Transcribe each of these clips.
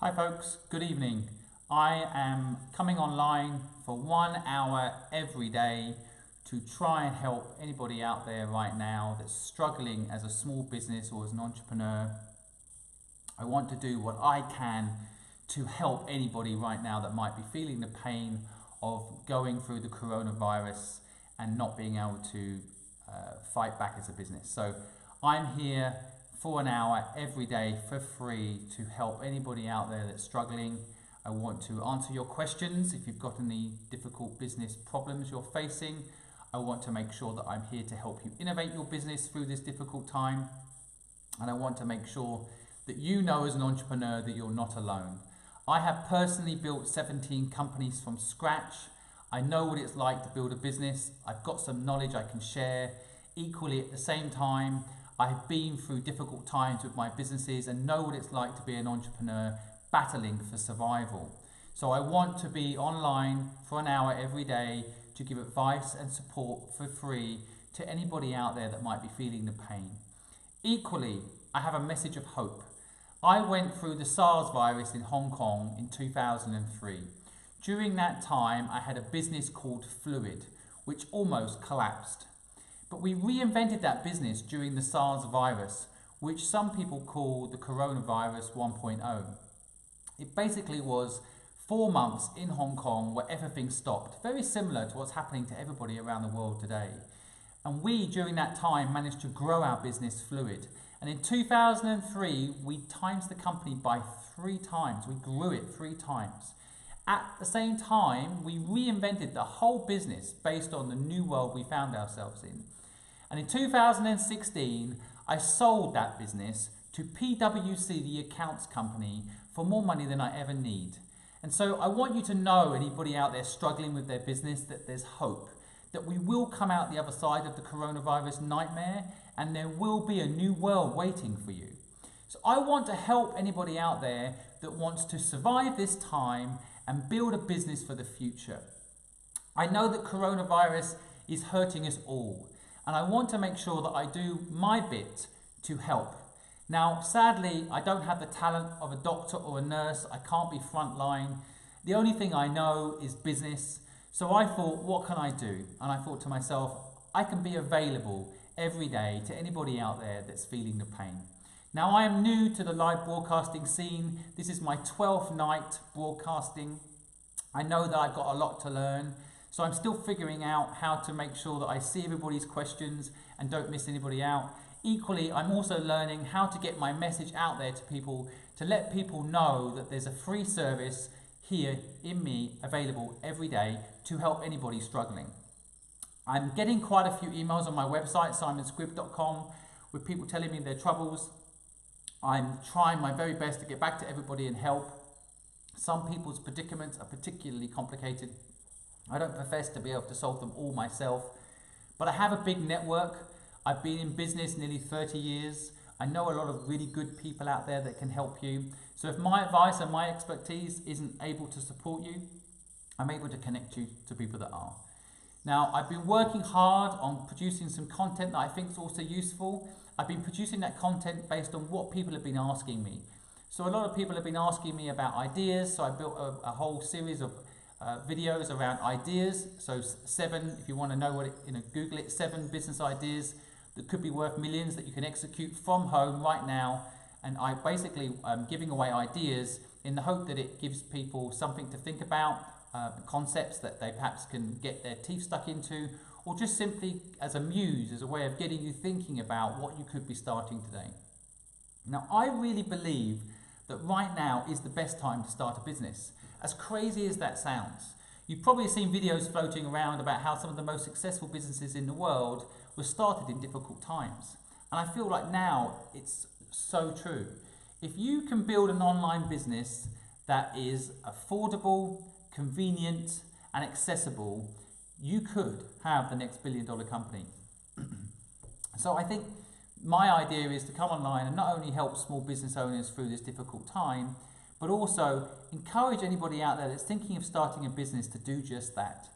Hi folks, good evening. I am coming online for 1 hour every day to try and help anybody out there right now that's struggling as a small business or as an entrepreneur. I want to do what I can to help anybody right now that might be feeling the pain of going through the coronavirus and not being able to fight back as a business. So I'm here for 1 hour every day for free to help anybody out there that's struggling. I want to answer your questions if you've got any difficult business problems you're facing. I want to make sure that I'm here to help you innovate your business through this difficult time. And I want to make sure that you know as an entrepreneur that you're not alone. I have personally built 17 companies from scratch. I know what it's like to build a business. I've got some knowledge I can share. Equally at the same time, I've been through difficult times with my businesses and know what it's like to be an entrepreneur battling for survival. So I want to be online for 1 hour every day to give advice and support for free to anybody out there that might be feeling the pain. Equally, I have a message of hope. I went through the SARS virus in Hong Kong in 2003. During that time, I had a business called HQed, which almost collapsed. But we reinvented that business during the SARS virus, which some people call the coronavirus 1.0. It basically was 4 months in Hong Kong where everything stopped, very similar to what's happening to everybody around the world today. And we, during that time, managed to grow our business HQed. And in 2003, we times the company by 3 times. We grew it 3 times. At the same time, we reinvented the whole business based on the new world we found ourselves in. And in 2016, I sold that business to PwC, the accounts company, for more money than I ever need. And so I want you to know, anybody out there struggling with their business, that there's hope, that we will come out the other side of the coronavirus nightmare and there will be a new world waiting for you. So I want to help anybody out there that wants to survive this time and build a business for the future. I know that coronavirus is hurting us all. And I want to make sure that I do my bit to help. Now, sadly, I don't have the talent of a doctor or a nurse. I can't be frontline. The only thing I know is business. So I thought, what can I do? And I thought to myself, I can be available every day to anybody out there that's feeling the pain. Now, I am new to the live broadcasting scene. This is my 12th night broadcasting. I know that I've got a lot to learn. So I'm still figuring out how to make sure that I see everybody's questions and don't miss anybody out. Equally, I'm also learning how to get my message out there to people, to let people know that there's a free service here in me available every day to help anybody struggling. I'm getting quite a few emails on my website, simonscribb.com, with people telling me their troubles. I'm trying my very best to get back to everybody and help. Some people's predicaments are particularly complicated. I don't profess to be able to solve them all myself, but I have a big network. I've been in business nearly 30 years. I know a lot of really good people out there that can help you. So if my advice and my expertise isn't able to support you, I'm able to connect you to people that are. Now, I've been working hard on producing some content that I think is also useful. I've been producing that content based on what people have been asking me. So a lot of people have been asking me about ideas, so I built a whole series of videos around ideas. So 7, if you want to know what it, Google it, 7 business ideas that could be worth millions that you can execute from home right now. And I basically giving away ideas in the hope that it gives people something to think about, concepts that they perhaps can get their teeth stuck into, or just simply as a muse, as a way of getting you thinking about what you could be starting today. Now, I really believe that right now is the best time to start a business. As crazy as that sounds, you've probably seen videos floating around about how some of the most successful businesses in the world were started in difficult times. And I feel like now it's so true. If you can build an online business that is affordable, convenient, and accessible, you could have the next billion-dollar company. So I think my idea is to come online and not only help small business owners through this difficult time, but also encourage anybody out there that's thinking of starting a business to do just that.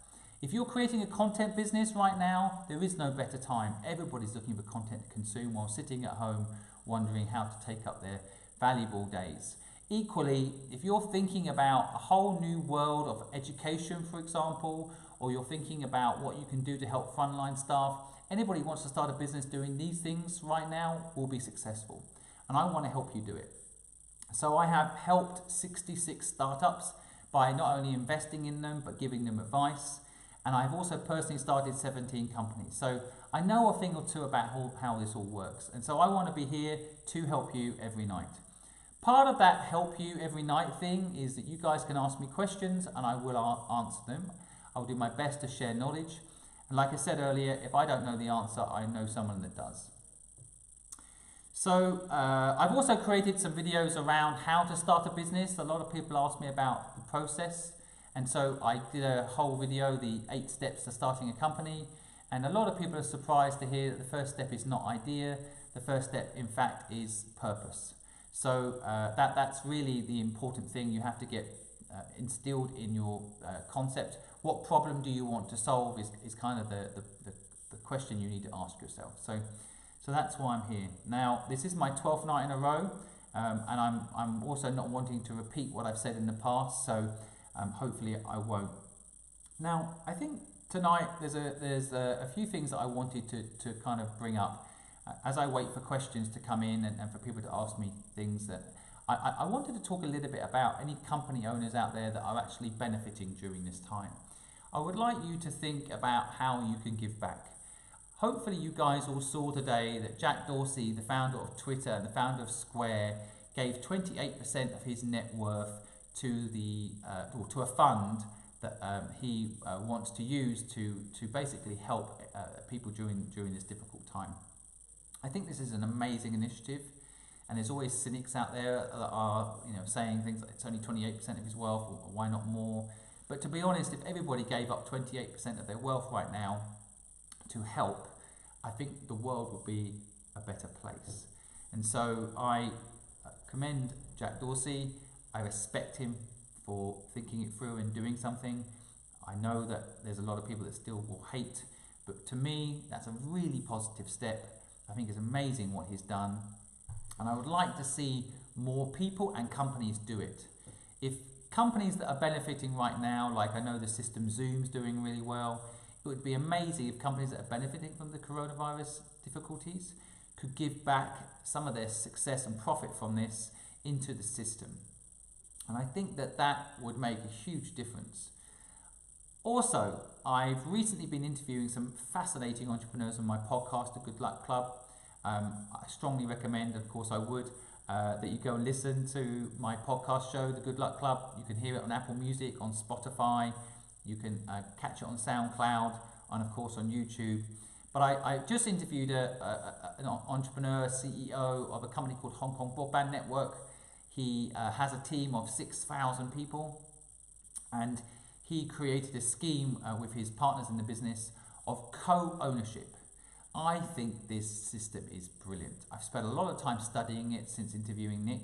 If you're creating a content business right now, there is no better time. Everybody's looking for content to consume while sitting at home wondering how to take up their valuable days. Equally, if you're thinking about a whole new world of education, for example, or you're thinking about what you can do to help frontline staff, anybody who wants to start a business doing these things right now will be successful. And I want to help you do it. So I have helped 66 startups by not only investing in them, but giving them advice. And I've also personally started 17 companies. So I know a thing or two about how this all works. And so I want to be here to help you every night. Part of that help you every night thing is that you guys can ask me questions and I will answer them. I'll do my best to share knowledge. And like I said earlier, if I don't know the answer, I know someone that does. So I've also created some videos around how to start a business. A lot of people ask me about the process. And so I did a whole video, the 8 steps to starting a company. And a lot of people are surprised to hear that the first step is not idea. The first step, in fact, is purpose. So that's really the important thing you have to get instilled in your concept. What problem do you want to solve is kind of the question you need to ask yourself. So that's why I'm here. Now, this is my 12th night in a row, and I'm also not wanting to repeat what I've said in the past, so hopefully I won't. Now, I think tonight there's a few things that I wanted to kind of bring up. As I wait for questions to come in and for people to ask me things, that I wanted to talk a little bit about any company owners out there that are actually benefiting during this time. I would like you to think about how you can give back. Hopefully you guys all saw today that Jack Dorsey, the founder of Twitter and the founder of Square, gave 28% of his net worth to to a fund that he wants to use to basically help people during this difficult time. I think this is an amazing initiative, and there's always cynics out there that are saying things like it's only 28% of his wealth, or why not more? But to be honest, if everybody gave up 28% of their wealth right now to help, I think the world would be a better place. And so I commend Jack Dorsey. I respect him for thinking it through and doing something. I know that there's a lot of people that still will hate, but to me, that's a really positive step. I think it's amazing what he's done, and I would like to see more people and companies do it. If companies that are benefiting right now, like I know the system Zoom's doing really well, it would be amazing if companies that are benefiting from the coronavirus difficulties could give back some of their success and profit from this into the system. And I think that would make a huge difference. Also, I've recently been interviewing some fascinating entrepreneurs on my podcast, The Good Luck Club. I strongly recommend, of course I would, that you go and listen to my podcast show, The Good Luck Club. You can hear it on Apple Music, on Spotify. You can catch it on SoundCloud, and of course on YouTube. But I just interviewed an entrepreneur, CEO of a company called Hong Kong Broadband Network. He has a team of 6,000 people, and he created a scheme with his partners in the business of co-ownership. I think this system is brilliant. I've spent a lot of time studying it since interviewing Nick,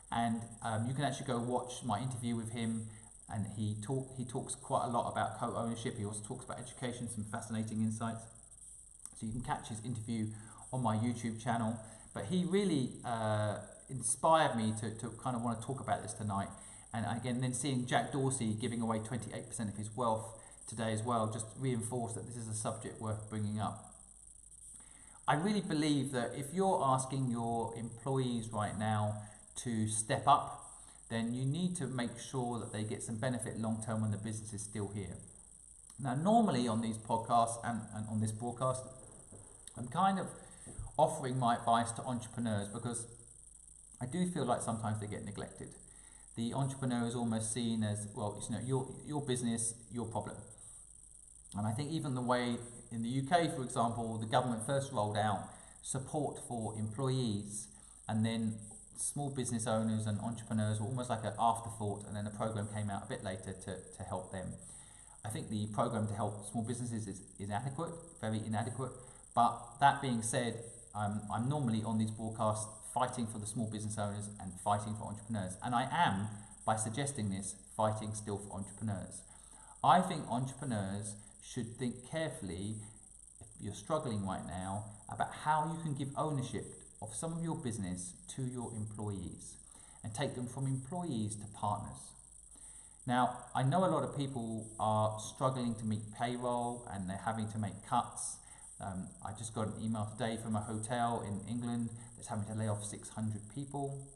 and you can actually go watch my interview with him, and he talks quite a lot about co-ownership. He also talks about education, some fascinating insights. So you can catch his interview on my YouTube channel. But he really inspired me to kind of want to talk about this tonight. And again, then seeing Jack Dorsey giving away 28% of his wealth today as well, just reinforced that this is a subject worth bringing up. I really believe that if you're asking your employees right now to step up, then you need to make sure that they get some benefit long term when the business is still here. Now, normally on these podcasts and on this broadcast, I'm kind of offering my advice to entrepreneurs because I do feel like sometimes they get neglected. The entrepreneur is almost seen as, well, it's your business, your problem. And I think even the way in the UK, for example, the government first rolled out support for employees, and then small business owners and entrepreneurs were almost like an afterthought, and then a program came out a bit later to help them. I think the program to help small businesses is inadequate, very inadequate. But that being said, I'm normally on these broadcasts fighting for the small business owners and fighting for entrepreneurs. And I am, by suggesting this, fighting still for entrepreneurs. I think entrepreneurs should think carefully, if you're struggling right now, about how you can give ownership of some of your business to your employees. and take them from employees to partners. Now, I know a lot of people are struggling to meet payroll and they're having to make cuts. I just got an email today from a hotel in England that's having to lay off 600 people.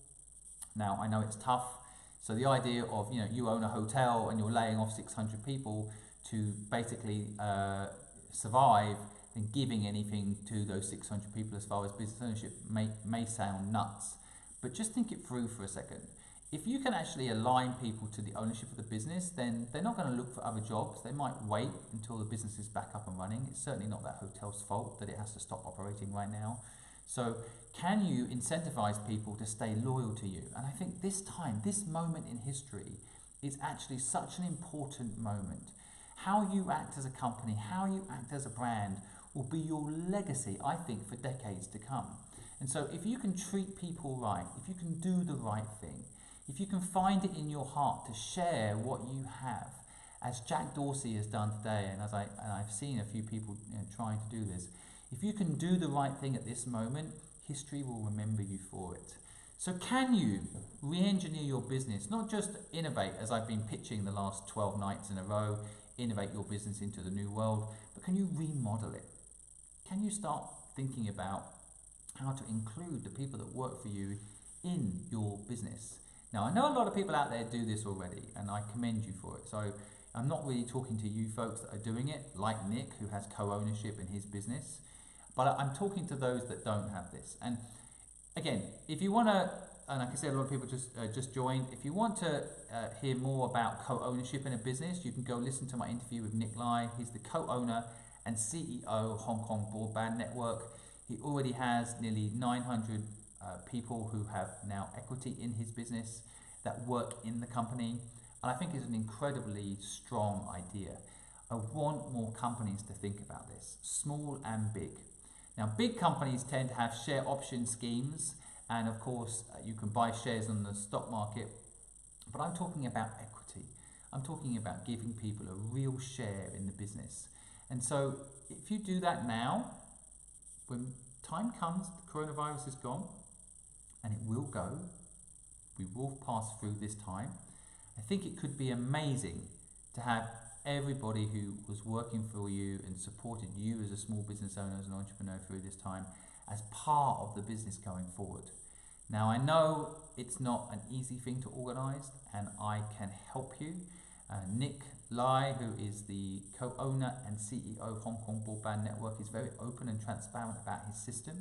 Now, I know it's tough. So the idea of, you own a hotel and you're laying off 600 people to basically survive and giving anything to those 600 people as far as business ownership may sound nuts. But just think it through for a second. If you can actually align people to the ownership of the business, then they're not going to look for other jobs. They might wait until the business is back up and running. It's certainly not that hotel's fault that it has to stop operating right now. So can you incentivize people to stay loyal to you? And I think this time, this moment in history is actually such an important moment. How you act as a company, how you act as a brand will be your legacy, I think, for decades to come. And so if you can treat people right, if you can do the right thing, if you can find it in your heart to share what you have, as Jack Dorsey has done today, and I've seen a few people trying to do this, if you can do the right thing at this moment, history will remember you for it. So can you re-engineer your business, not just innovate, as I've been pitching the last 12 nights in a row, innovate your business into the new world, but can you remodel it? Can you start thinking about how to include the people that work for you in your business? Now, I know a lot of people out there do this already, and I commend you for it. So I'm not really talking to you folks that are doing it, like Nick, who has co-ownership in his business, but I'm talking to those that don't have this. And again, if you want to, and like I said, a lot of people just joined, if you want to hear more about co-ownership in a business, you can go listen to my interview with Nick Lai. He's the co-owner and CEO of Hong Kong Broadband Network. He already has nearly 900 people who have now equity in his business that work in the company, and I think it's an incredibly strong idea. I want more companies to think about this, small and big. Now, big companies tend to have share option schemes, and of course you can buy shares on the stock market, but I'm talking about equity. I'm talking about giving people a real share in the business. And so if you do that now, when time comes, the coronavirus is gone, and it will go. We will pass through this time. I think it could be amazing to have everybody who was working for you and supported you as a small business owner, as an entrepreneur through this time, as part of the business going forward. Now, I know it's not an easy thing to organise, and I can help you. Nick Lai, who is the co-owner and CEO of Hong Kong Broadband Network, is very open and transparent about his system.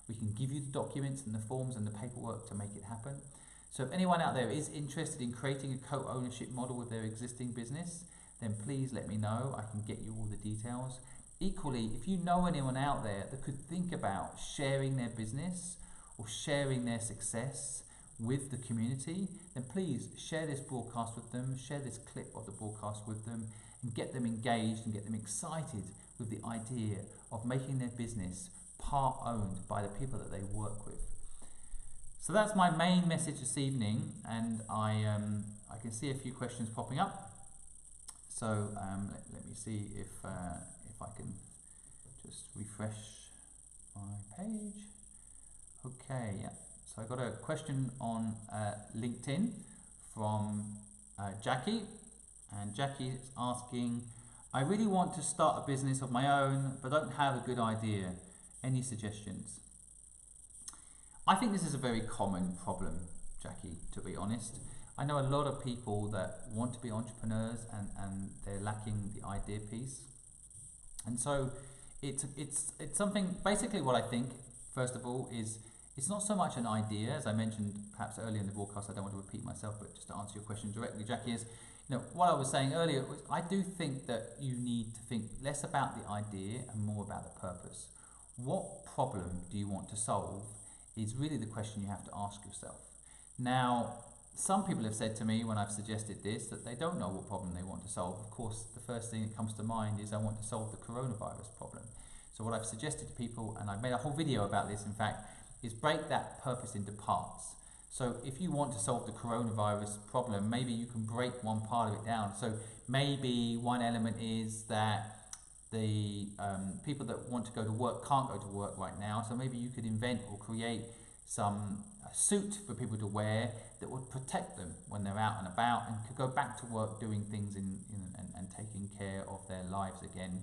We can give you the documents and the forms and the paperwork to make it happen. So if anyone out there is interested in creating a co-ownership model with their existing business, then please let me know. I can get you all the details. Equally, if you know anyone out there that could think about sharing their business or sharing their success with the community, then please share this broadcast with them, share this clip of the broadcast with them, and get them engaged and get them excited with the idea of making their business part owned by the people that they work with. So that's my main message this evening, and I can see a few questions popping up. So let me see if I can just refresh my page. Okay, yeah. So I got a question on LinkedIn from Jackie, and Jackie is asking, I really want to start a business of my own, but don't have a good idea. Any suggestions? I think this is a very common problem, Jackie, to be honest. I know a lot of people that want to be entrepreneurs and they're lacking the idea piece. And so it's something, basically what I think, first of all, is it's not so much an idea, as I mentioned perhaps earlier in the broadcast. I don't want to repeat myself, but just to answer your question directly, Jackie, is, what I was saying earlier was I do think that you need to think less about the idea and more about the purpose. What problem do you want to solve is really the question you have to ask yourself. Now, some people have said to me when I've suggested this that they don't know what problem they want to solve. Of course, the first thing that comes to mind is I want to solve the coronavirus problem. So what I've suggested to people, and I've made a whole video about this in fact, is break that purpose into parts. So if you want to solve the coronavirus problem, maybe you can break one part of it down. So maybe one element is that the people that want to go to work can't go to work right now. So maybe you could invent or create some suit for people to wear that would protect them when they're out and about and could go back to work doing things and taking care of their lives again.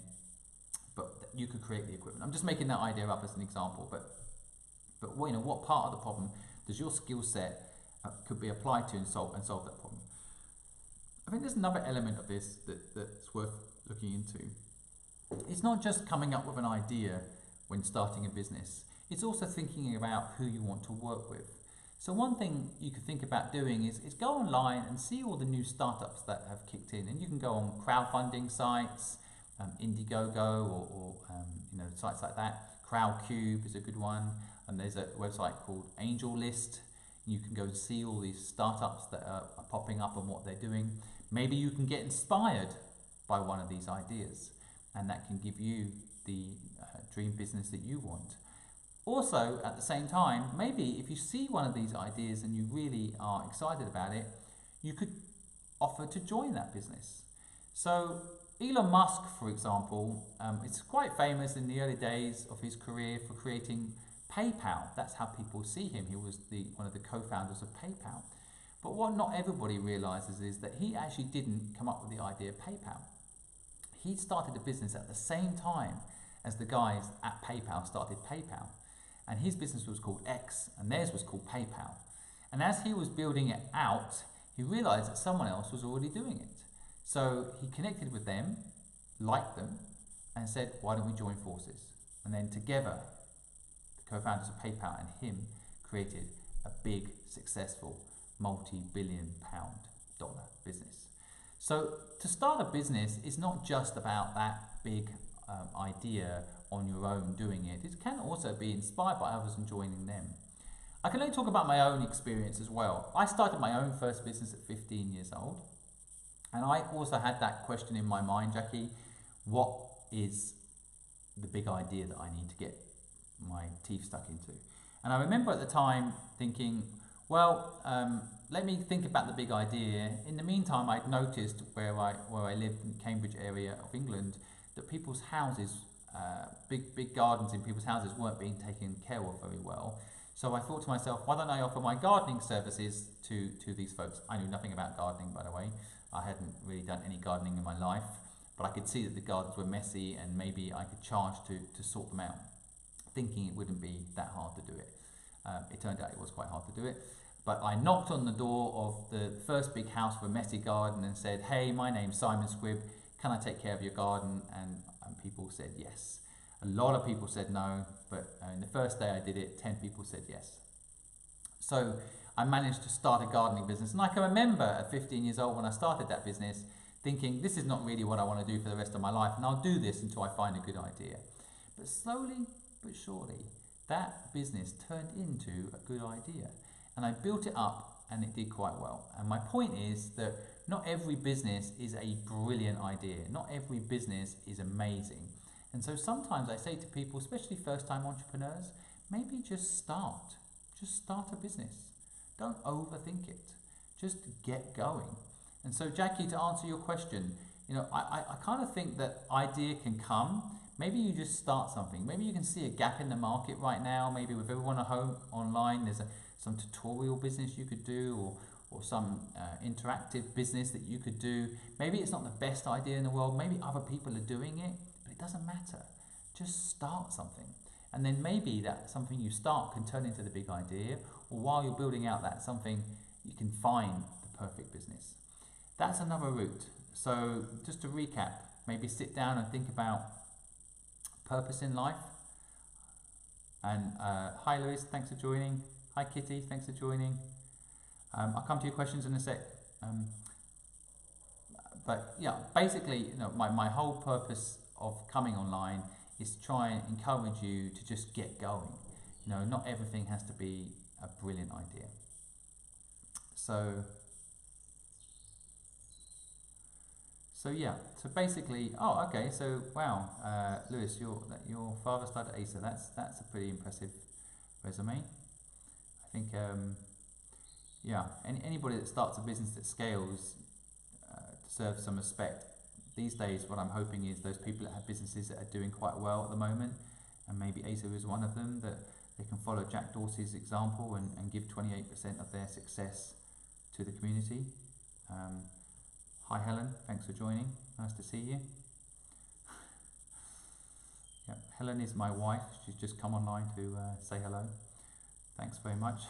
But you could create the equipment. I'm just making that idea up as an example, but what part of the problem does your skill set could be applied to and solve that problem? I think there's another element of this that's worth looking into. It's not just coming up with an idea when starting a business. It's also thinking about who you want to work with. So one thing you could think about doing is go online and see all the new startups that have kicked in. And you can go on crowdfunding sites, Indiegogo or sites like that. HQed is a good one. And there's a website called Angel List. You can go and see all these startups that are popping up and what they're doing. Maybe you can get inspired by one of these ideas, and that can give you the dream business that you want. Also, at the same time, maybe if you see one of these ideas and you really are excited about it, you could offer to join that business. So Elon Musk, for example, is quite famous in the early days of his career for creating PayPal. That's how people see him. He was one of the co-founders of PayPal. But what not everybody realizes is that he actually didn't come up with the idea of PayPal. He started a business at the same time as the guys at PayPal started PayPal. And his business was called X, and theirs was called PayPal. And as he was building it out, he realized that someone else was already doing it. So he connected with them, liked them, and said, why don't we join forces? And then together, the co-founders of PayPal and him created a big, successful, multi-billion-pound dollar business. So to start a business is not just about that big idea on your own doing it. It can also be inspired by others and joining them. I can only talk about my own experience as well. I started my own first business at 15 years old. And I also had that question in my mind, Jackie, what is the big idea that I need to get my teeth stuck into? And I remember at the time thinking, well, let me think about the big idea. In the meantime, I'd noticed where I lived in the Cambridge area of England that people's houses, big gardens in people's houses weren't being taken care of very well. So I thought to myself, why don't I offer my gardening services to these folks? I knew nothing about gardening, by the way. I hadn't really done any gardening in my life, but I could see that the gardens were messy and maybe I could charge to sort them out, thinking it wouldn't be that hard to do it. It turned out it was quite hard to do it. But I knocked on the door of the first big house with a messy garden and said, hey, my name's Simon Squibb, can I take care of your garden? And people said yes. A lot of people said no, but in the first day I did it, 10 people said yes. So I managed to start a gardening business. And I can remember at 15 years old when I started that business thinking, this is not really what I want to do for the rest of my life, and I'll do this until I find a good idea. But slowly but surely, that business turned into a good idea. And I built it up and it did quite well. And my point is that not every business is a brilliant idea. Not every business is amazing. And so sometimes I say to people, especially first-time entrepreneurs, maybe just start. Just start a business. Don't overthink it. Just get going. And so, Jackie, to answer your question, I kind of think that idea can come. Maybe you just start something. Maybe you can see a gap in the market right now. Maybe with everyone at home online, there's some tutorial business you could do, or some interactive business that you could do. Maybe it's not the best idea in the world. Maybe other people are doing it, but it doesn't matter. Just start something. And then maybe that something you start can turn into the big idea, or while you're building out that something, you can find the perfect business. That's another route. So just to recap, maybe sit down and think about purpose in life. And hi Lewis, thanks for joining. Hi Kitty, thanks for joining. I'll come to your questions in a sec. But yeah, basically, my whole purpose of coming online is to try and encourage you to just get going. Not everything has to be a brilliant idea. So yeah, so basically, okay, so wow, Lewis, your father started ASA. That's a pretty impressive resume. I think, yeah, anybody that starts a business that scales deserves some respect. These days, what I'm hoping is those people that have businesses that are doing quite well at the moment, and maybe ASA is one of them, that they can follow Jack Dorsey's example and give 28% of their success to the community. Hi Helen, thanks for joining. Nice to see you. Yep. Helen is my wife. She's just come online to say hello. Thanks very much.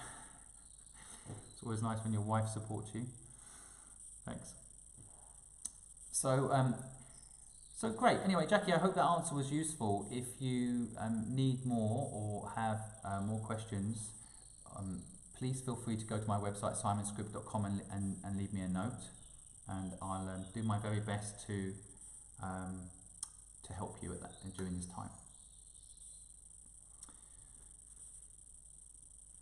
It's always nice when your wife supports you. Thanks. So great. Anyway, Jackie, I hope that answer was useful. If you need more or have more questions, please feel free to go to my website simonscribb.com and leave me a note, and I'll do my very best to help you at that during this time.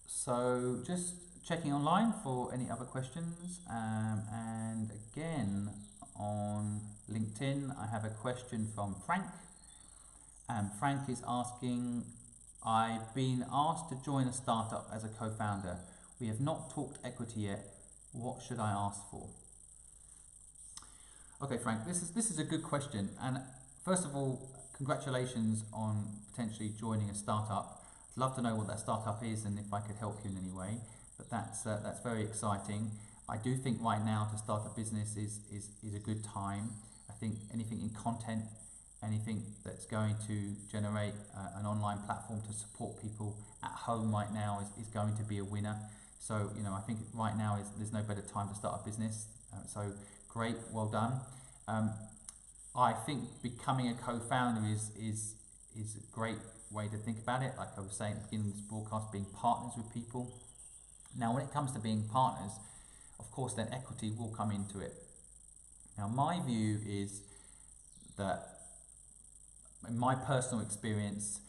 So just checking online for any other questions, and again on LinkedIn I have a question from Frank, and Frank is asking, I've been asked to join a startup as a co-founder. We have not talked equity yet. What should I ask for? Okay, Frank, this is a good question, and first of all, congratulations on potentially joining a startup. I'd love to know what that startup is and if I could help you in any way, but that's very exciting. I do think right now to start a business is a good time. I think anything in content, anything that's going to generate an online platform to support people at home right now is going to be a winner. So, you know, I think right now there's no better time to start a business. So great, well done. I think becoming a co-founder is a great way to think about it. Like I was saying at the beginning of this broadcast, being partners with people. Now, when it comes to being partners, of course, then equity will come into it. Now, my view is that, in my personal experience,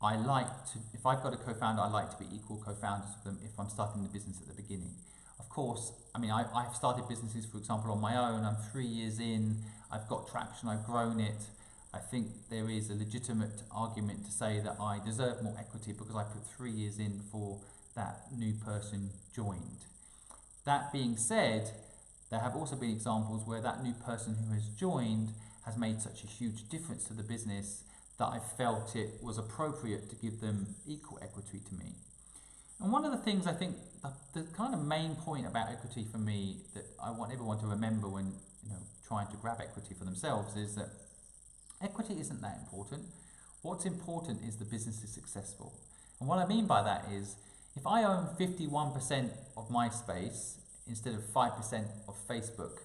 I like to, if I've got a co-founder, I like to be equal co-founders with them if I'm starting the business at the beginning. Of course, I mean, I've started businesses, for example, on my own. I'm 3 years in, I've got traction, I've grown it. I think there is a legitimate argument to say that I deserve more equity because I put 3 years in before that new person joined. That being said, there have also been examples where that new person who has joined has made such a huge difference to the business that I felt it was appropriate to give them equal equity to me. And one of the things I think, the kind of main point about equity for me that I want everyone to remember when trying to grab equity for themselves is that equity isn't that important. What's important is the business is successful. And what I mean by that is, if I own 51% of MySpace instead of 5% of Facebook,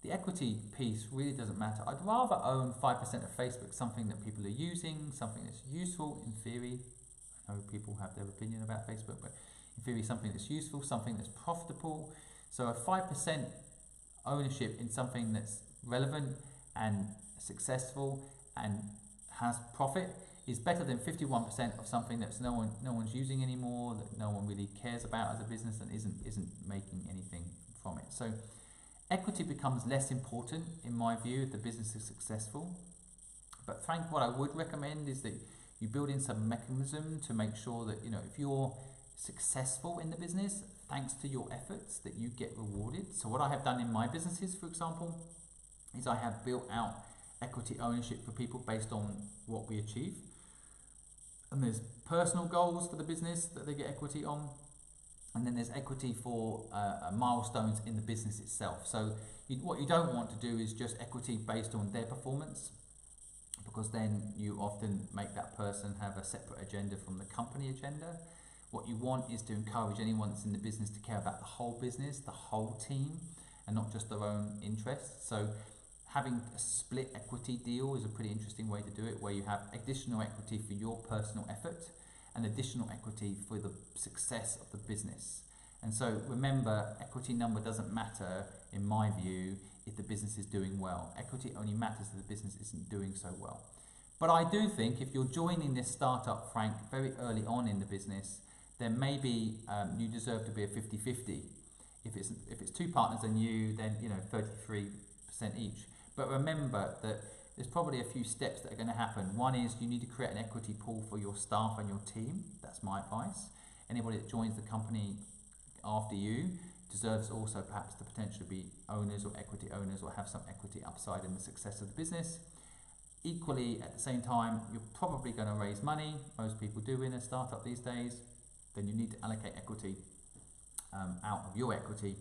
the equity piece really doesn't matter. I'd rather own 5% of Facebook, something that people are using, something that's useful in theory. I know people have their opinion about Facebook, but in theory something that's useful, something that's profitable. So a 5% ownership in something that's relevant and successful and has profit is better than 51% of something that's no one's using anymore, that no one really cares about as a business and isn't making anything from it. So equity becomes less important in my view if the business is successful. But Frank, what I would recommend is that you build in some mechanism to make sure that if you're successful in the business, thanks to your efforts, that you get rewarded. So what I have done in my businesses, for example, is I have built out equity ownership for people based on what we achieve. And there's personal goals for the business that they get equity on. And then there's equity for milestones in the business itself. So what you don't want to do is just equity based on their performance, because then you often make that person have a separate agenda from the company agenda. What you want is to encourage anyone that's in the business to care about the whole business, the whole team, and not just their own interests. So having a split equity deal is a pretty interesting way to do it, where you have additional equity for your personal effort and additional equity for the success of the business. And so remember, equity number doesn't matter, in my view, if the business is doing well. Equity only matters if the business isn't doing so well. But I do think if you're joining this startup, Frank, very early on in the business, then maybe you deserve to be a 50-50. If it's two partners and you, then 33% each. But remember that there's probably a few steps that are going to happen. One is you need to create an equity pool for your staff and your team. That's my advice. Anybody that joins the company after you deserves also perhaps to potentially be owners or equity owners or have some equity upside in the success of the business. equally, at the same time, you're probably going to raise money. Most people do in a startup these days. Then you need to allocate equity out of your equity.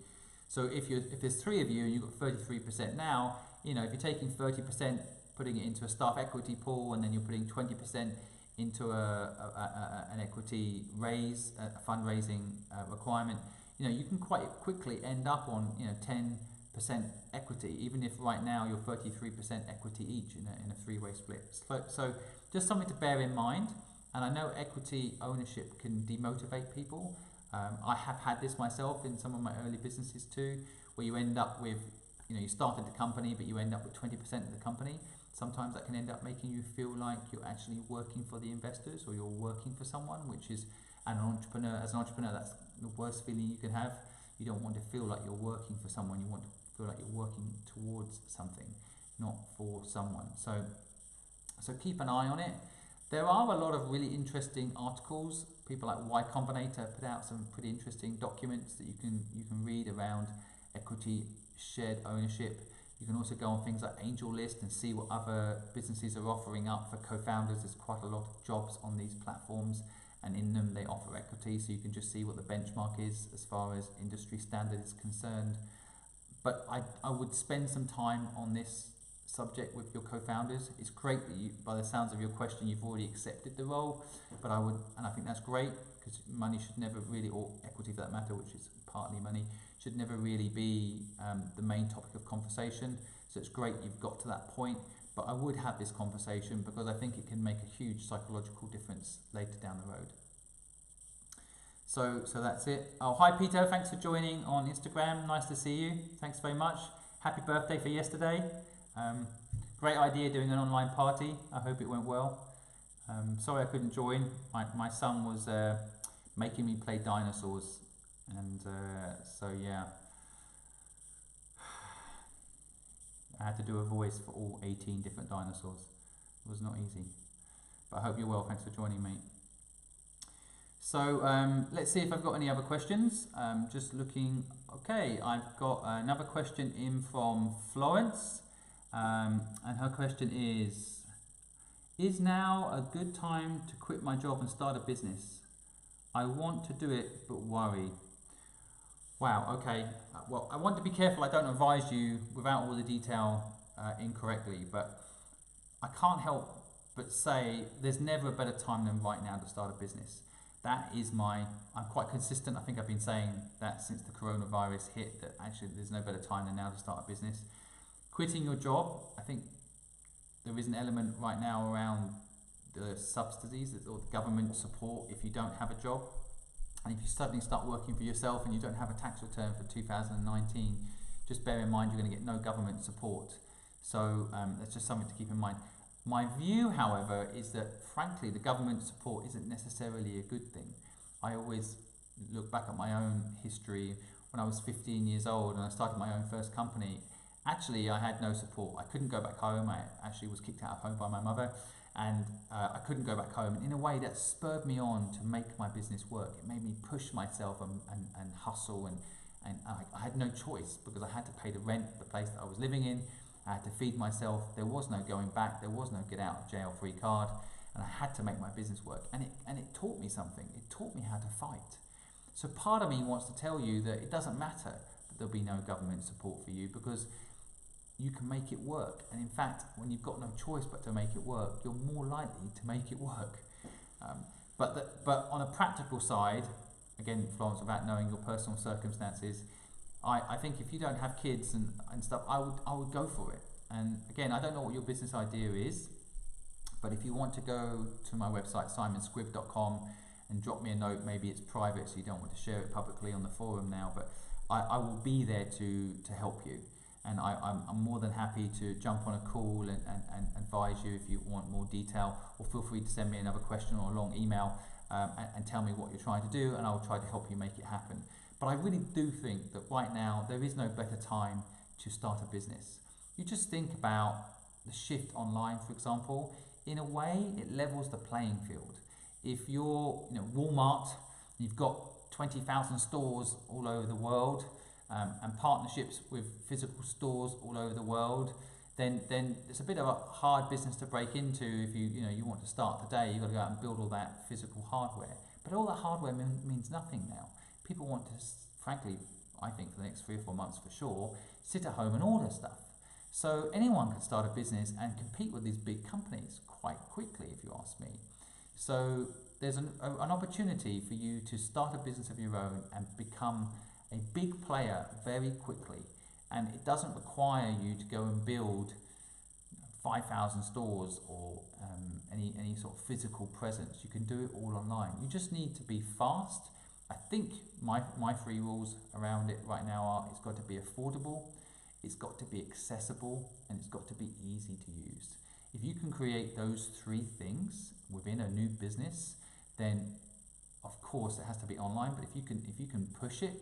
So if there's 3 of you and you've got 33% now, if you're taking 30%, putting it into a staff equity pool, and then you're putting 20% into an equity raise, a fundraising requirement, you can quite quickly end up on 10% equity, even if right now you're 33% equity each in a 3-way split. So just something to bear in mind. And I know equity ownership can demotivate people. I have had this myself in some of my early businesses too, where you end up with, you started the company, but you end up with 20% of the company. Sometimes that can end up making you feel like you're actually working for the investors, or you're working for someone, which is, as an entrepreneur, that's the worst feeling you can have. You don't want to feel like you're working for someone. You want to feel like you're working towards something, not for someone. So keep an eye on it. There are a lot of really interesting articles. People like Y Combinator put out some pretty interesting documents that you can read around equity shared ownership. You can also go on things like Angel List and see what other businesses are offering up for co-founders. There's quite a lot of jobs on these platforms, and in them they offer equity, so you can just see what the benchmark is as far as industry standard is concerned. But I would spend some time on this subject with your co-founders. It's great that you, by the sounds of your question, you've already accepted the role, but I think that's great, because money should never really, or equity for that matter, which is partly money, should never really be the main topic of conversation. So it's great you've got to that point, but I would have this conversation because I think it can make a huge psychological difference later down the road. So that's it. Oh, hi Peter, thanks for joining on Instagram. Nice to see you. Thanks very much. Happy birthday for yesterday. Great idea doing an online party. I hope it went well. Sorry I couldn't join. My son was making me play dinosaurs, and so yeah, I had to do a voice for all 18 different dinosaurs. It was not easy, but I hope you're well. Thanks for joining me. So let's see if I've got any other questions. Just looking. Okay, I've got another question in from Florence. And her question is now a good time to quit my job and start a business? I want to do it, but worry. Wow, okay. Well, I want to be careful I don't advise you without all the detail incorrectly, but I can't help but say there's never a better time than right now to start a business. That is I'm quite consistent. I think I've been saying that since the coronavirus hit, that actually there's no better time than now to start a business. Quitting your job, I think there is an element right now around the subsidies or the government support if you don't have a job. And if you suddenly start working for yourself and you don't have a tax return for 2019, just bear in mind you're going to get no government support. So that's just something to keep in mind. My view, however, is that frankly the government support isn't necessarily a good thing. I always look back at my own history. When I was 15 years old and I started my own first company, actually I had no support. I couldn't go back home. I actually was kicked out of home by my mother, and I couldn't go back home. And in a way that spurred me on to make my business work. It made me push myself and hustle, and I had no choice because I had to pay the rent of the place that I was living in. I had to feed myself. There was no going back. There was no get out of jail free card, and I had to make my business work. And it taught me something. It taught me how to fight. So part of me wants to tell you that it doesn't matter that there'll be no government support for you, because you can make it work. And in fact, when you've got no choice but to make it work, you're more likely to make it work. But on a practical side, again, Florence, without knowing your personal circumstances, I think if you don't have kids and stuff, I would go for it. And again, I don't know what your business idea is, but if you want to go to my website, simonsquib.com, and drop me a note, maybe it's private so you don't want to share it publicly on the forum now, but I will be there to help you. And I'm more than happy to jump on a call and advise you if you want more detail, or feel free to send me another question or a long email and tell me what you're trying to do, and I will try to help you make it happen. But I really do think that right now there is no better time to start a business. You just think about the shift online, for example. In a way, it levels the playing field. If you're Walmart, you've got 20,000 stores all over the world, and partnerships with physical stores all over the world, then it's a bit of a hard business to break into. If you want to start today, you've got to go out and build all that physical hardware. But all that hardware means nothing now. People want to, frankly, I think for the next 3 or 4 months for sure, sit at home and order stuff. So anyone can start a business and compete with these big companies quite quickly, if you ask me. So there's an opportunity for you to start a business of your own and become a big player very quickly. And it doesn't require you to go and build 5,000 stores or any sort of physical presence. You can do it all online. You just need to be fast. I think my 3 rules around it right now are: it's got to be affordable, it's got to be accessible, and it's got to be easy to use. If you can create those 3 things within a new business, then of course it has to be online. But if you can push it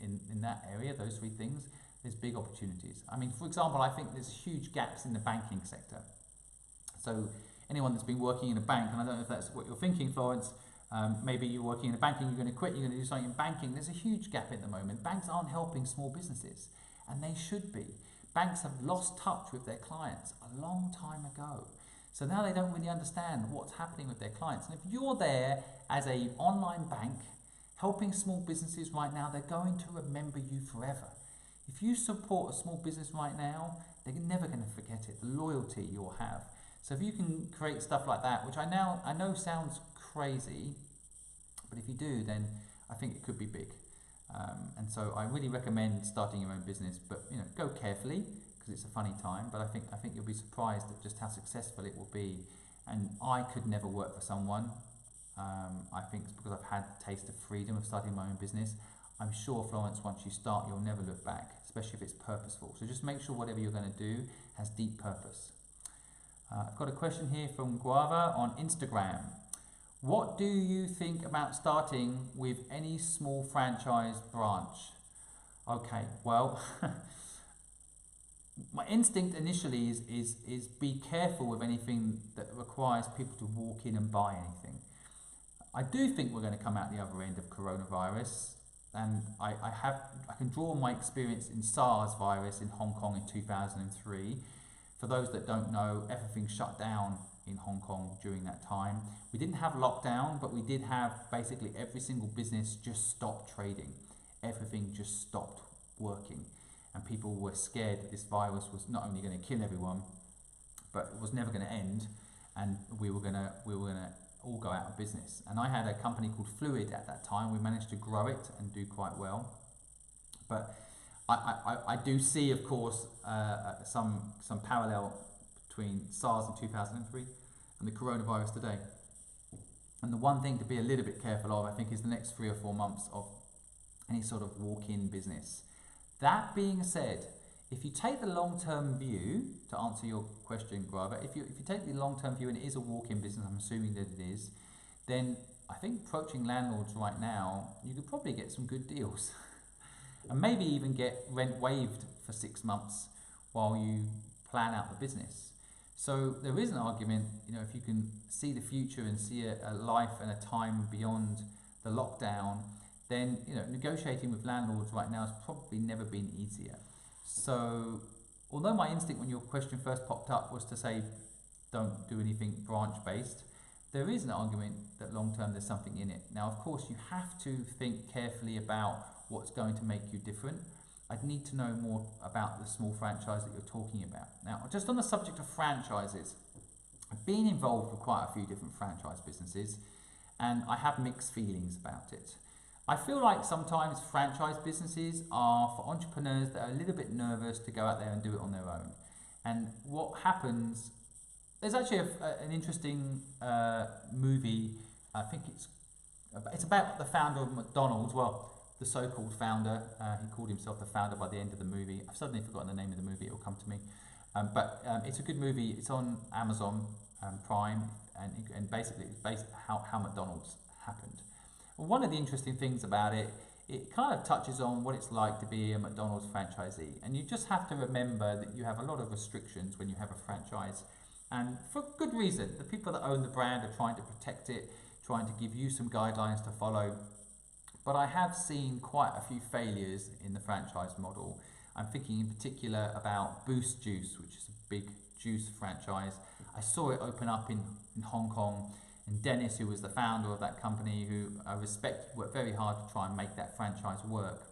in that area, those 3 things, there's big opportunities. I mean, for example, I think there's huge gaps in the banking sector. So anyone that's been working in a bank, and I don't know if that's what you're thinking, Florence, maybe you're working in a banking, you're going to quit, you're going to do something in banking. There's a huge gap at the moment. Banks aren't helping small businesses, and they should be. Banks have lost touch with their clients a long time ago. So now they don't really understand what's happening with their clients. And if you're there as an online bank helping small businesses right now, they're going to remember you forever. If you support a small business right now, they're never going to forget it, the loyalty you'll have. So if you can create stuff like that, which I know sounds crazy, but if you do, then I think it could be big. And so I really recommend starting your own business, but go carefully, because it's a funny time. But I think you'll be surprised at just how successful it will be. And I could never work for someone. I think it's because I've had the taste of freedom of starting my own business. I'm sure, Florence, once you start, you'll never look back, especially if it's purposeful. So just make sure whatever you're going to do has deep purpose. I've got a question here from Guava on Instagram. What do you think about starting with any small franchise branch? Okay, well, my instinct initially is be careful with anything that requires people to walk in and buy anything. I do think we're going to come out the other end of coronavirus. And I can draw on my experience in SARS virus in Hong Kong in 2003. For those that don't know, everything shut down in Hong Kong during that time. We didn't have lockdown, but we did have basically every single business just stopped trading. Everything just stopped working. And people were scared that this virus was not only going to kill everyone, but it was never going to end, and we were going to all go out of business. And I had a company called Fluid at that time. We managed to grow it and do quite well. But I do see, of course, some parallel between SARS in 2003 and the coronavirus today. And the one thing to be a little bit careful of, I think, is the next 3 or 4 months of any sort of walk-in business. That being said, if you take the long-term view, to answer your question, Grava, if you take the long-term view and it is a walk-in business, I'm assuming that it is, then I think approaching landlords right now, you could probably get some good deals. And maybe even get rent waived for 6 months while you plan out the business. So there is an argument, if you can see the future and see a life and a time beyond the lockdown, then negotiating with landlords right now has probably never been easier. So although my instinct when your question first popped up was to say don't do anything branch based, there is an argument that long term there's something in it. Now of course you have to think carefully about what's going to make you different. I'd need to know more about the small franchise that you're talking about. Now just on the subject of franchises, I've been involved with quite a few different franchise businesses and I have mixed feelings about it. I feel like sometimes franchise businesses are for entrepreneurs that are a little bit nervous to go out there and do it on their own. And what happens, there's actually an interesting movie, I think it's about the founder of McDonald's, well, the so-called founder, he called himself the founder by the end of the movie. I've suddenly forgotten the name of the movie, it'll come to me. But it's a good movie, it's on Amazon Prime, and basically it's based on how McDonald's happened. Well, one of the interesting things about it, it kind of touches on what it's like to be a McDonald's franchisee. And you just have to remember that you have a lot of restrictions when you have a franchise. And for good reason. The people that own the brand are trying to protect it, trying to give you some guidelines to follow. But I have seen quite a few failures in the franchise model. I'm thinking in particular about Boost Juice, which is a big juice franchise. I saw it open up in Hong Kong, and Dennis, who was the founder of that company, who I respect, worked very hard to try and make that franchise work.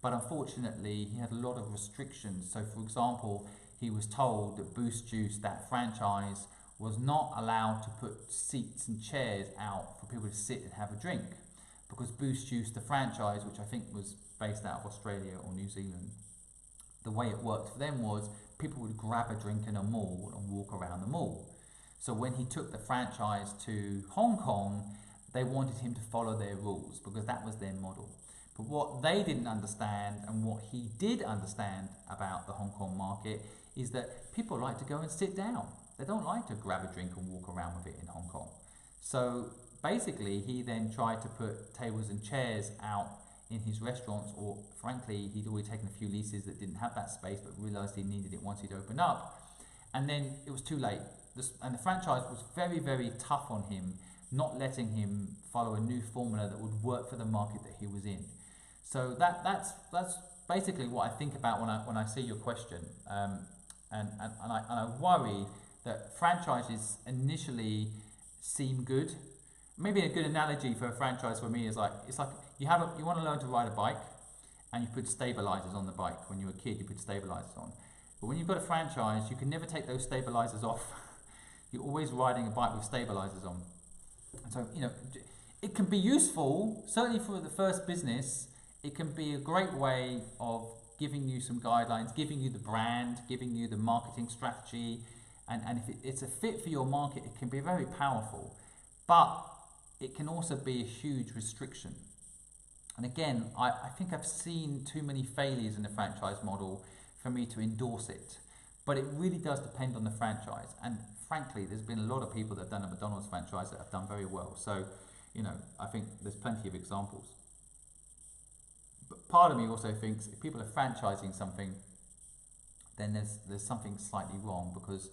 But unfortunately, he had a lot of restrictions. So for example, he was told that Boost Juice, that franchise, was not allowed to put seats and chairs out for people to sit and have a drink, because Boost Juice, the franchise, which I think was based out of Australia or New Zealand, the way it worked for them was people would grab a drink in a mall and walk around the mall. So when he took the franchise to Hong Kong, they wanted him to follow their rules because that was their model. But what they didn't understand, and what he did understand about the Hong Kong market, is that people like to go and sit down. They don't like to grab a drink and walk around with it in Hong Kong. So basically, he then tried to put tables and chairs out in his restaurants, or frankly, he'd already taken a few leases that didn't have that space, but realised he needed it once he'd opened up. And then it was too late. And the franchise was very, very tough on him, not letting him follow a new formula that would work for the market that he was in. So that's basically what I think about when I see your question. And I worry that franchises initially seem good. Maybe a good analogy for a franchise for me is like, it's like you want to learn to ride a bike, and you put stabilizers on the bike. When you were a kid, you put stabilizers on. But when you've got a franchise, you can never take those stabilizers off. You're always riding a bike with stabilizers on. And so, it can be useful, certainly for the first business. It can be a great way of giving you some guidelines, giving you the brand, giving you the marketing strategy. And if it's a fit for your market, it can be very powerful. But it can also be a huge restriction. And again, I think I've seen too many failures in the franchise model for me to endorse it. But it really does depend on the franchise. And frankly, there's been a lot of people that have done a McDonald's franchise that have done very well. So, I think there's plenty of examples. But part of me also thinks if people are franchising something, then there's something slightly wrong, because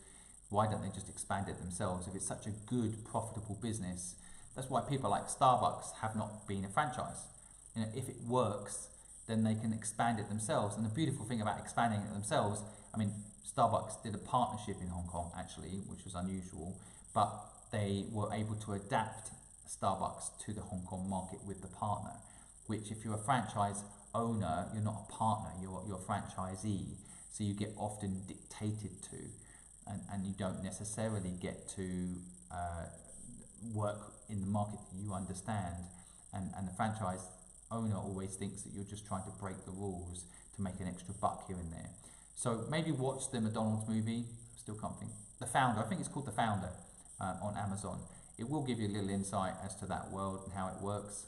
why don't they just expand it themselves? If it's such a good, profitable business, that's why people like Starbucks have not been a franchise. If it works, then they can expand it themselves. And the beautiful thing about expanding it themselves, Starbucks did a partnership in Hong Kong actually, which was unusual, but they were able to adapt Starbucks to the Hong Kong market with the partner, which if you're a franchise owner, you're not a partner, you're a franchisee. So you get often dictated to, and you don't necessarily get to work in the market that you understand. And the franchise owner always thinks that you're just trying to break the rules to make an extra buck here and there. So maybe watch the McDonald's movie, still can't think. The Founder, I think it's called The Founder, on Amazon. It will give you a little insight as to that world and how it works.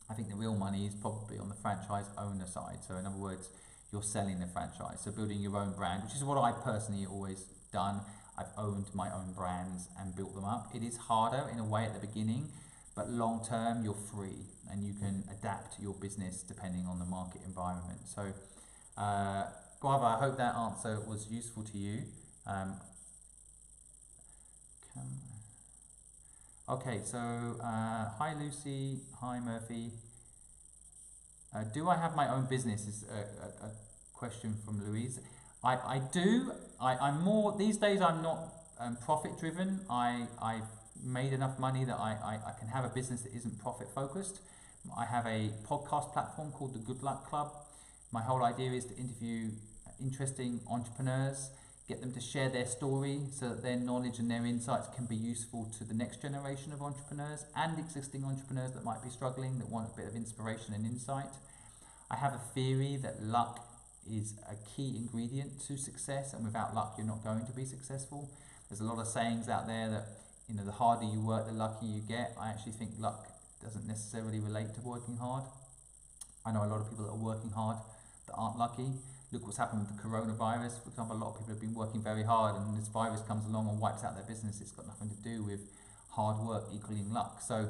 I think the real money is probably on the franchise owner side. So in other words, you're selling the franchise, so building your own brand, which is what I personally always done. I've owned my own brands and built them up. It is harder in a way at the beginning, but long term you're free and you can adapt your business depending on the market environment. So Guava, I hope that answer was useful to you. Okay, so hi Lucy, hi Murphy. Do I have my own business is a question from Louise. I do. I'm more, these days I'm not profit driven. I've made enough money that I can have a business that isn't profit focused. I have a podcast platform called the Good Luck Club. My whole idea is to interview interesting entrepreneurs, get them to share their story so that their knowledge and their insights can be useful to the next generation of entrepreneurs and existing entrepreneurs that might be struggling, that want a bit of inspiration and insight. I have a theory that luck is a key ingredient to success, and without luck you're not going to be successful. There's a lot of sayings out there that the harder you work, the luckier you get. I actually think luck doesn't necessarily relate to working hard. I know a lot of people that are working hard that aren't lucky. Look what's happened with the coronavirus. For example, a lot of people have been working very hard, and this virus comes along and wipes out their business. It's got nothing to do with hard work equaling luck. So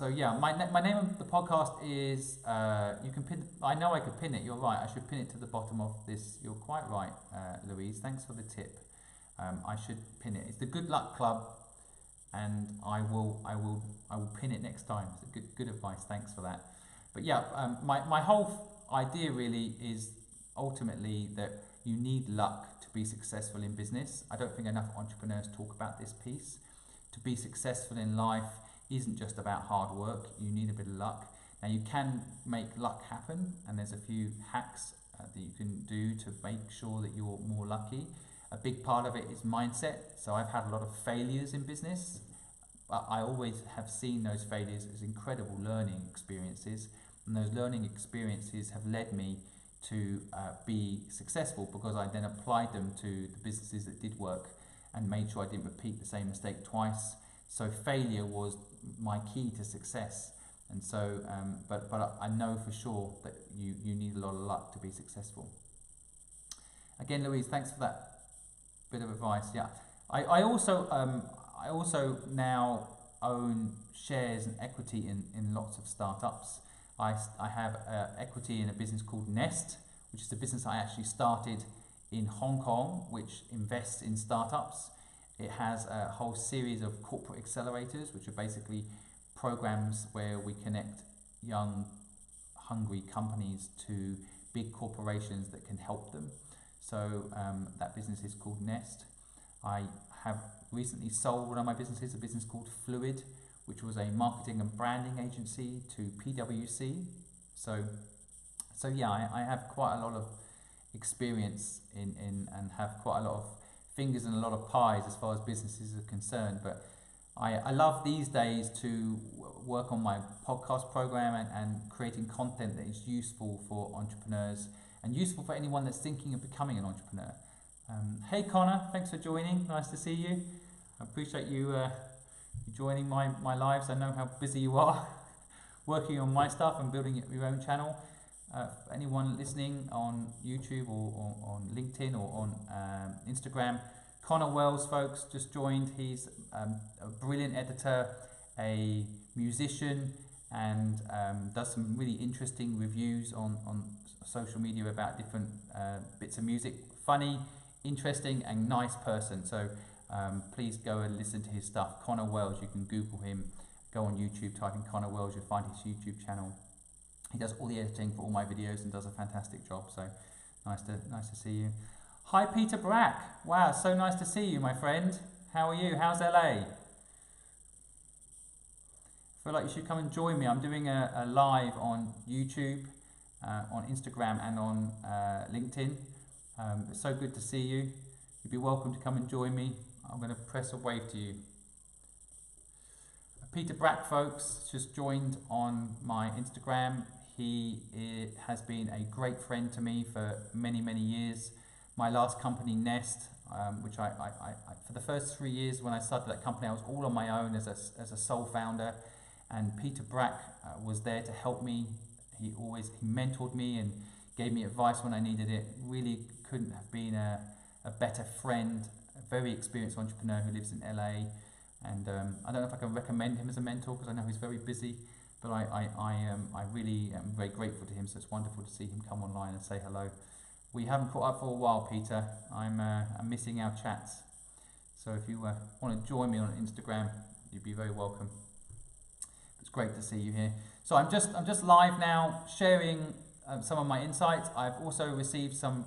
yeah, my name of the podcast is, you can pin, I know I could pin it, you're right, I should pin it to the bottom of this. You're quite right, Louise, thanks for the tip. I should pin it. It's the Good Luck Club, and I will pin it next time. So good advice, thanks for that. But yeah, my whole idea really is ultimately that you need luck to be successful in business. I don't think enough entrepreneurs talk about this piece. To be successful in life isn't just about hard work, you need a bit of luck. Now you can make luck happen, and there's a few hacks that you can do to make sure that you're more lucky. A big part of it is mindset. So I've had a lot of failures in business, but I always have seen those failures as incredible learning experiences, and those learning experiences have led me to be successful, because I then applied them to the businesses that did work and made sure I didn't repeat the same mistake twice. So failure was my key to success. And so, but I know for sure that you need a lot of luck to be successful. Again, Louise, thanks for that bit of advice. Yeah, I also now own shares and equity in lots of startups. I have equity in a business called Nest, which is a business I actually started in Hong Kong, which invests in startups. It has a whole series of corporate accelerators, which are basically programs where we connect young, hungry companies to big corporations that can help them. So that business is called Nest. I have recently sold one of my businesses, a business called Fluid, which was a marketing and branding agency, to PwC. So yeah, I have quite a lot of experience in and have quite a lot of fingers in a lot of pies as far as businesses are concerned. But I love these days to work on my podcast program and creating content that is useful for entrepreneurs and useful for anyone that's thinking of becoming an entrepreneur. Hey Connor, thanks for joining. Nice to see you. I appreciate you joining my lives. I know how busy you are working on my stuff and building your own channel. Anyone listening on YouTube or on LinkedIn or on Instagram, Connor Wells, folks, just joined. He's a brilliant editor, a musician, and does some really interesting reviews on social media about different bits of music. Funny, interesting, and nice person. So please go and listen to his stuff. Connor Wells, you can Google him, go on YouTube, type in Connor Wells, you'll find his YouTube channel. He does all the editing for all my videos and does a fantastic job. So nice to see you. Hi Peter Brack. Wow, so nice to see you, my friend. How are you? How's LA? I feel like you should come and join me. I'm doing a live on YouTube, on Instagram, and on LinkedIn. It's so good to see you. You'd be welcome to come and join me. I'm going to press a wave to you. Peter Brack, folks, just joined on my Instagram. He has been a great friend to me for many, many years. My last company, Nest, which I for the first 3 years when I started that company, I was all on my own as a sole founder, and Peter Brack was there to help me. He mentored me and gave me advice when I needed it. Really couldn't have been a better friend, a very experienced entrepreneur who lives in LA. And I don't know if I can recommend him as a mentor because I know he's very busy, but I really am very grateful to him. So it's wonderful to see him come online and say hello. We haven't caught up for a while, Peter. I'm missing our chats. So if you want to join me on Instagram, you'd be very welcome. It's great to see you here. So I'm just live now, sharing some of my insights. I've also received some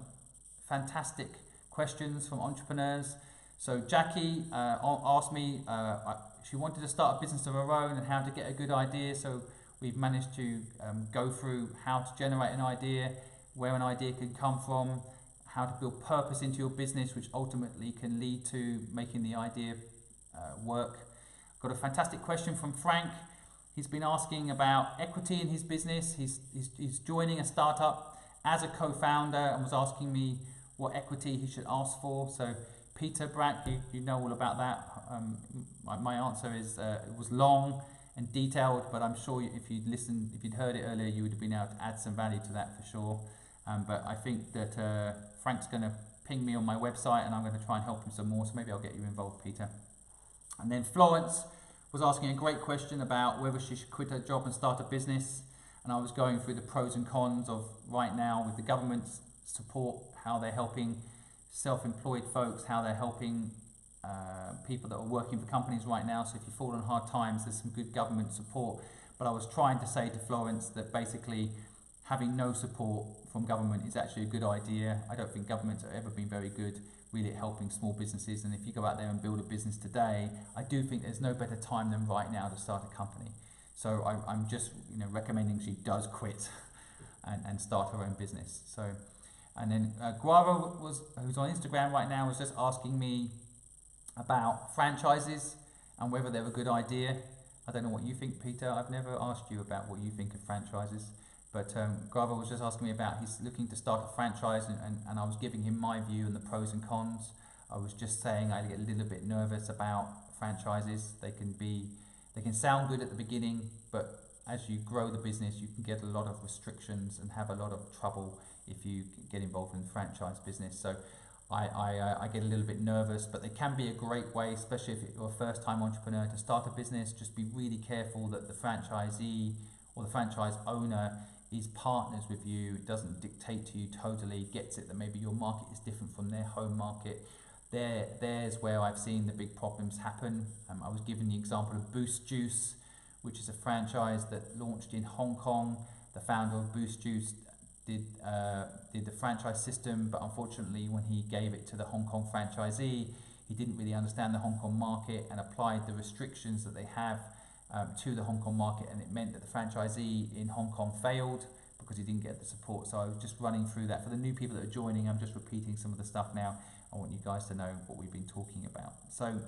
fantastic questions from entrepreneurs. So Jackie asked me, she wanted to start a business of her own and how to get a good idea. So we've managed to go through how to generate an idea, where an idea can come from, how to build purpose into your business, which ultimately can lead to making the idea work. Got a fantastic question from Frank. He's been asking about equity in his business. He's joining a startup as a co-founder and was asking me what equity he should ask for. So Peter Brack, you know all about that. My answer is it was long and detailed, but I'm sure if you'd heard it earlier, you would have been able to add some value to that for sure. But I think that Frank's going to ping me on my website, and I'm going to try and help him some more. So maybe I'll get you involved, Peter. And then Florence was asking a great question about whether she should quit her job and start a business. And I was going through the pros and cons of right now with the government's support, how they're helping self-employed folks, how they're helping people that are working for companies right now. So if you fall on hard times, there's some good government support. But I was trying to say to Florence that basically having no support from government is actually a good idea. I don't think governments have ever been very good really at helping small businesses, and if you go out there and build a business today, I do think there's no better time than right now to start a company. So I'm just recommending she does quit and start her own business. So, and then Guava who's on Instagram right now, was just asking me about franchises and whether they're a good idea. I don't know what you think, Peter. I've never asked you about what you think of franchises. But Guava was just asking me about, he's looking to start a franchise, and I was giving him my view and the pros and cons. I was just saying I get a little bit nervous about franchises. They can sound good at the beginning, but as you grow the business, you can get a lot of restrictions and have a lot of trouble if you get involved in the franchise business. So I get a little bit nervous, but they can be a great way, especially if you're a first-time entrepreneur, to start a business. Just be really careful that the franchisee or the franchise owner is partners with you, it doesn't dictate to you totally, gets it that maybe your market is different from their home market. There's where I've seen the big problems happen. I was given the example of Boost Juice, which is a franchise that launched in Hong Kong. The founder of Boost Juice did the franchise system, but unfortunately when he gave it to the Hong Kong franchisee, he didn't really understand the Hong Kong market and applied the restrictions that they have to the Hong Kong market, and it meant that the franchisee in Hong Kong failed because he didn't get the support. So I was just running through that. For the new people that are joining, I'm just repeating some of the stuff now. I want you guys to know what we've been talking about. So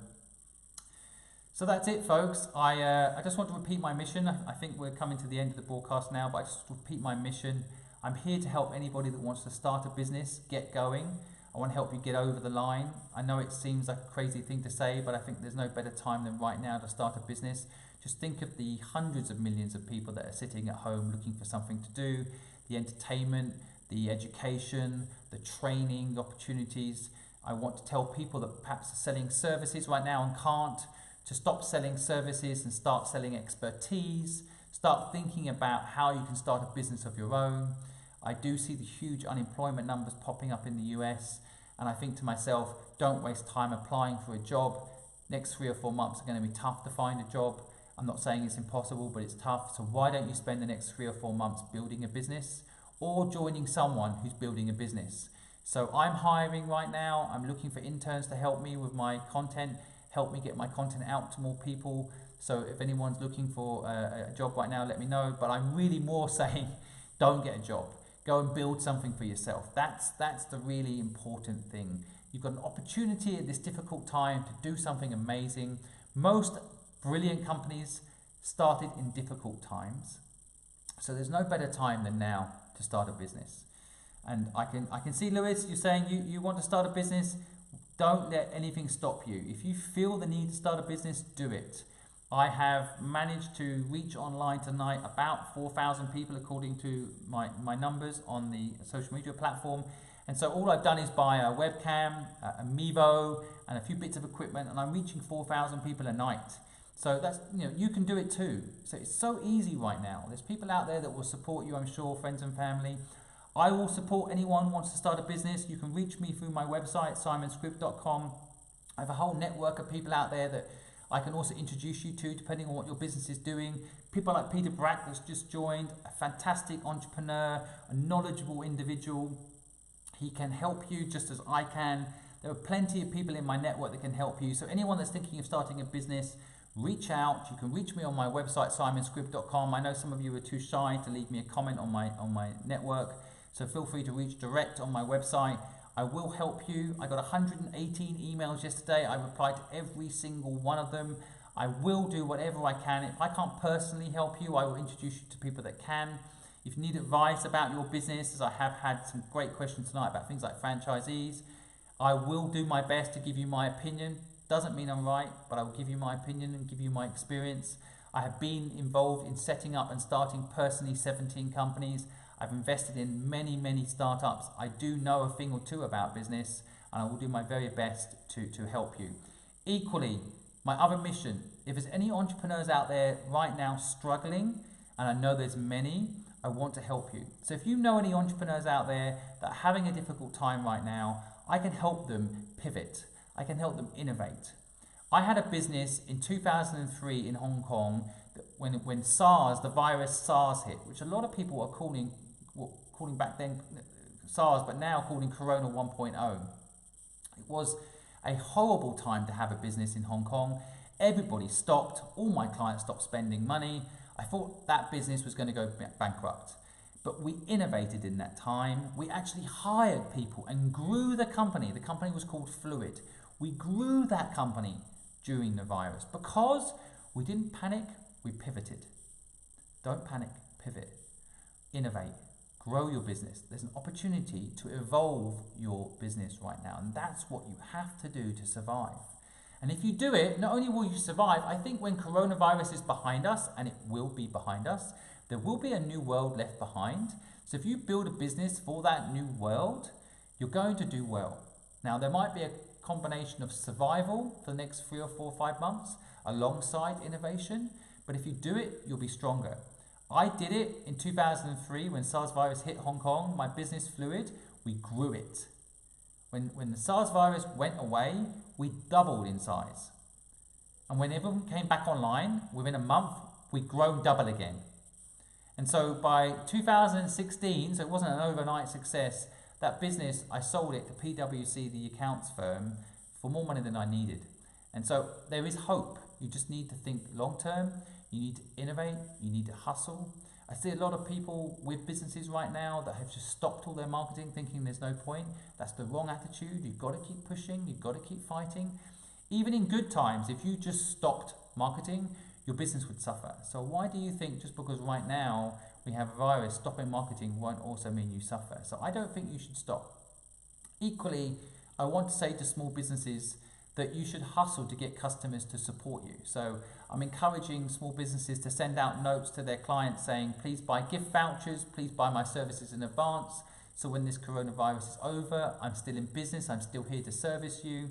that's it, folks. I just want to repeat my mission. I think we're coming to the end of the broadcast now, but I just repeat my mission. I'm here to help anybody that wants to start a business get going. I want to help you get over the line. I know it seems like a crazy thing to say, but I think there's no better time than right now to start a business. Just think of the hundreds of millions of people that are sitting at home looking for something to do, the entertainment, the education, the training, the opportunities. I want to tell people that perhaps are selling services right now and can't, to stop selling services and start selling expertise. Start thinking about how you can start a business of your own. I do see the huge unemployment numbers popping up in the US, and I think to myself, don't waste time applying for a job. Next 3 or 4 months are going to be tough to find a job. I'm not saying it's impossible, but it's tough. So why don't you spend the next 3 or 4 months building a business or joining someone who's building a business? So I'm hiring right now. I'm looking for interns to help me with my content, help me get my content out to more people. So if anyone's looking for a job right now, let me know. But I'm really more saying, don't get a job. Go and build something for yourself. That's the really important thing. You've got an opportunity at this difficult time to do something amazing. Most brilliant companies started in difficult times. So there's no better time than now to start a business. And I can see, Lewis, you're saying you want to start a business. Don't let anything stop you. If you feel the need to start a business, do it. I have managed to reach online tonight about 4,000 people according to my numbers on the social media platform. And so all I've done is buy a webcam, a Mevo, and a few bits of equipment, and I'm reaching 4,000 people a night. So that's, you can do it too. So it's so easy right now. There's people out there that will support you, I'm sure, friends and family. I will support anyone who wants to start a business. You can reach me through my website, simonscript.com. I have a whole network of people out there that I can also introduce you to, depending on what your business is doing. People like Peter Brack that's just joined, a fantastic entrepreneur, a knowledgeable individual. He can help you just as I can. There are plenty of people in my network that can help you. So anyone that's thinking of starting a business, reach out. You can reach me on my website, simonscript.com. I know some of you are too shy to leave me a comment on my network, so feel free to reach direct on my website. I will help you. I got 118 emails yesterday. I replied to every single one of them. I will do whatever I can. If I can't personally help you, I will introduce you to people that can. If you need advice about your business, as I have had some great questions tonight about things like franchisees, I will do my best to give you my opinion. Doesn't mean I'm right, but I will give you my opinion and give you my experience. I have been involved in setting up and starting personally 17 companies. I've invested in many, many startups. I do know a thing or two about business, and I will do my very best to help you. Equally, my other mission, if there's any entrepreneurs out there right now struggling, and I know there's many, I want to help you. So if you know any entrepreneurs out there that are having a difficult time right now, I can help them pivot. I can help them innovate. I had a business in 2003 in Hong Kong that when SARS, the virus SARS hit, which a lot of people are calling calling back then SARS, but now calling Corona 1.0. It was a horrible time to have a business in Hong Kong. Everybody stopped, all my clients stopped spending money. I thought that business was going to go bankrupt. But we innovated in that time. We actually hired people and grew the company. The company was called HQed. We grew that company during the virus because we didn't panic, we pivoted. Don't panic, pivot, innovate, grow your business. There's an opportunity to evolve your business right now, and that's what you have to do to survive. And if you do it, not only will you survive, I think when coronavirus is behind us, and it will be behind us, there will be a new world left behind. So if you build a business for that new world, you're going to do well. Now, there might be a combination of survival for the next 3 or 4 or 5 months alongside innovation, but if you do it, you'll be stronger. I did it in 2003 when SARS virus hit Hong Kong. My business HQed, we grew it. When the SARS virus went away, we doubled in size. And when everyone came back online, within a month, we'd grown double again. And so by 2016, so it wasn't an overnight success, that business, I sold it to PwC, the accounts firm, for more money than I needed. And so there is hope. You just need to think long term. You need to innovate. You need to hustle. I see a lot of people with businesses right now that have just stopped all their marketing thinking there's no point. That's the wrong attitude. You've got to keep pushing. You've got to keep fighting. Even in good times, if you just stopped marketing, your business would suffer. So why do you think just because right now we have a virus, stopping marketing won't also mean you suffer? So I don't think you should stop. Equally, I want to say to small businesses that you should hustle to get customers to support you. So I'm encouraging small businesses to send out notes to their clients saying, please buy gift vouchers, please buy my services in advance. So when this coronavirus is over, I'm still in business, I'm still here to service you.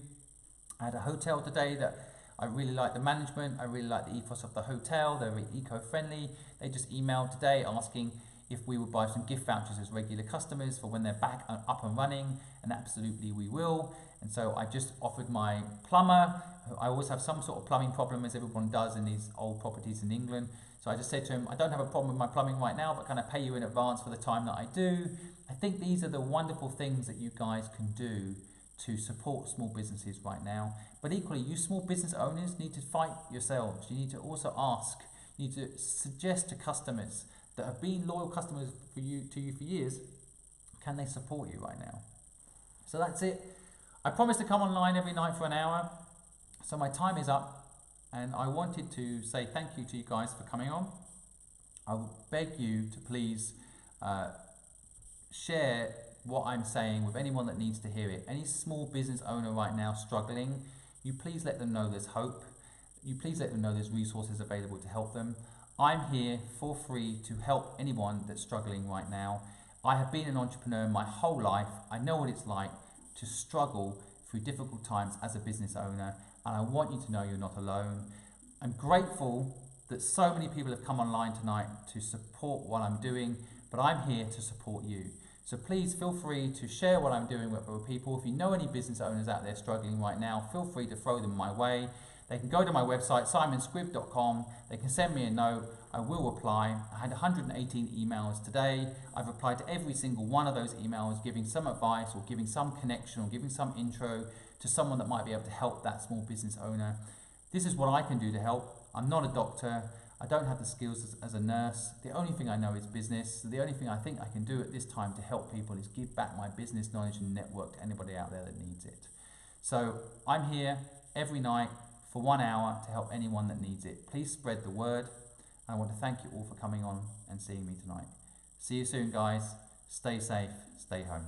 I had a hotel today that I really like the management, I really like the ethos of the hotel, they're very eco-friendly. They just emailed today asking if we would buy some gift vouchers as regular customers for when they're back up and running, and absolutely we will. And so I just offered my plumber, I always have some sort of plumbing problem as everyone does in these old properties in England. So I just said to him, I don't have a problem with my plumbing right now, but can I pay you in advance for the time that I do? I think these are the wonderful things that you guys can do to support small businesses right now. But equally, you small business owners need to fight yourselves. You need to also ask, you need to suggest to customers that have been loyal customers to you for years, can they support you right now? So that's it. I promised to come online every night for an hour, so my time is up, and I wanted to say thank you to you guys for coming on. I will beg you to please share what I'm saying with anyone that needs to hear it. Any small business owner right now struggling, you please let them know there's hope. You please let them know there's resources available to help them. I'm here for free to help anyone that's struggling right now. I have been an entrepreneur my whole life. I know what it's like to struggle through difficult times as a business owner, and I want you to know you're not alone. I'm grateful that so many people have come online tonight to support what I'm doing, but I'm here to support you. So please feel free to share what I'm doing with other people. If you know any business owners out there struggling right now, feel free to throw them my way. They can go to my website, simonscribb.com. They can send me a note. I will reply. I had 118 emails today. I've replied to every single one of those emails, giving some advice or giving some connection or giving some intro to someone that might be able to help that small business owner. This is what I can do to help. I'm not a doctor. I don't have the skills as a nurse. The only thing I know is business. So the only thing I think I can do at this time to help people is give back my business knowledge and network to anybody out there that needs it. So I'm here every night for 1 hour to help anyone that needs it. Please spread the word. And I want to thank you all for coming on and seeing me tonight. See you soon, guys. Stay safe. Stay home.